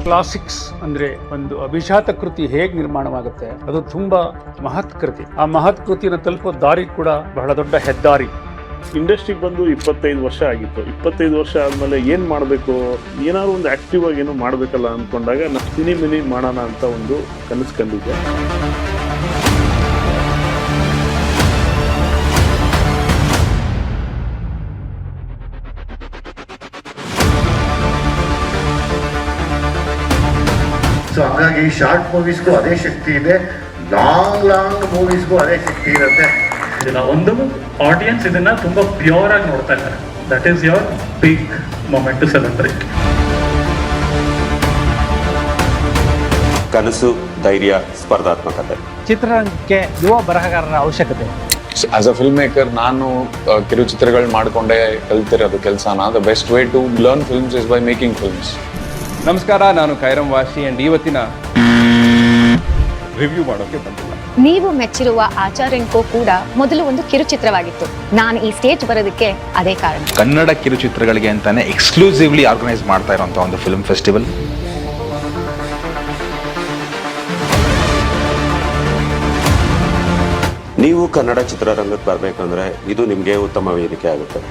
Classics ಅಂದ್ರೆ ಒಂದು ಅಭಿಜಾತ ಕೃತಿ ಹೇಗೆ ನಿರ್ಮಾಣವಾಗುತ್ತೆ, ಅದು ತುಂಬಾ ಮಹತ್ ಕೃತಿ. ಆ ಮಹತ್ ಕೃತಿಯನ್ನು ತಲುಪೋ ದಾರಿ ಕೂಡ ಬಹಳ ದೊಡ್ಡ ಹೆದ್ದಾರಿ. ಇಂಡಸ್ಟ್ರಿಗೆ ಬಂದು 25 ವರ್ಷ ಆಗಿತ್ತು. 25 ವರ್ಷ ಆದಮೇಲೆ ಏನು ಮಾಡಬೇಕು, ಏನಾದ್ರು ಒಂದು ಆ್ಯಕ್ಟಿವ್ ಆಗಿ ಏನೋ ಮಾಡಬೇಕಲ್ಲ ಅಂದ್ಕೊಂಡಾಗ ನಾನು ಸಿನಿಮಿನಿ ಮಾಡೋಣ ಅಂತ ಒಂದು ಕನಸು ಕಂಡಿದ್ದೆ. ಸೊ ಹಾಗಾಗಿ ಶಾರ್ಟ್ ಮೂವೀಸ್ಗೂ ಅದೇ ಶಕ್ತಿ ಇದೆ, ಲಾಂಗ್ ಮೂವೀಸ್ಗೂ ಅದೇ ಶಕ್ತಿ ಇರುತ್ತೆ. ಒಂದು ಆಡಿಯನ್ಸ್ ಇದನ್ನ ತುಂಬಾ ಪ್ಯೂರ್ ಆಗಿ ನೋಡ್ತಾ ಇದ್ದಾರೆ. That is your big moment to celebrate. ಕನಸು, ಧೈರ್ಯ, ಸ್ಪರ್ಧಾತ್ಮಕತೆ. ಚಿತ್ರರಂಗಕ್ಕೆ ಯುವ ಬರಹಗಾರರ ಅವಶ್ಯಕತೆ. ಆಸ್ ಅ ಫಿಲ್ಮ್ ಮೇಕರ್ ನಾನು ಕಿರುಚಿತ್ರಗಳು ಮಾಡ್ಕೊಂಡೆ ಕಲ್ತಿರೋದು ಕೆಲಸನ. The best way to learn films is by making films. ನಮಸ್ಕಾರ, ನಾನು ಕೈರಂ ವಾಸಿ ಅಂಡ್ ಇವತ್ತಿನ ರಿವ್ಯೂ ಮಾಡೋಕೆ ಬಂದಿಲ್ಲ. ನೀವು ಮೆಚ್ಚಿರುವ ಆಚಾರ್ಯನ್ಕೋ ಕೂಡ ಮೊದಲು ಒಂದು ಕಿರುಚಿತ್ರವಾಗಿತ್ತು. ನಾನು ಈ ಸ್ಟೇಜ್ ಬರೋದಕ್ಕೆ ಅದೇ ಕಾರಣ. ಕನ್ನಡ ಕಿರುಚಿತ್ರಗಳಿಗೆ ಅಂತಾನೆ ಎಕ್ಸ್ಕ್ಲೂಸಿವ್ಲಿ ಆರ್ಗನೈಸ್ ಮಾಡ್ತಾ ಇರುವಂತ ಒಂದು ಫಿಲ್ಮ್ ಫೆಸ್ಟಿವಲ್. ನೀವು ಕನ್ನಡ ಚಿತ್ರರಂಗಕ್ಕೆ ಬರಬೇಕಂದ್ರೆ ಇದು ನಿಮಗೆ ಉತ್ತಮ ವೇದಿಕೆ ಆಗುತ್ತೆ.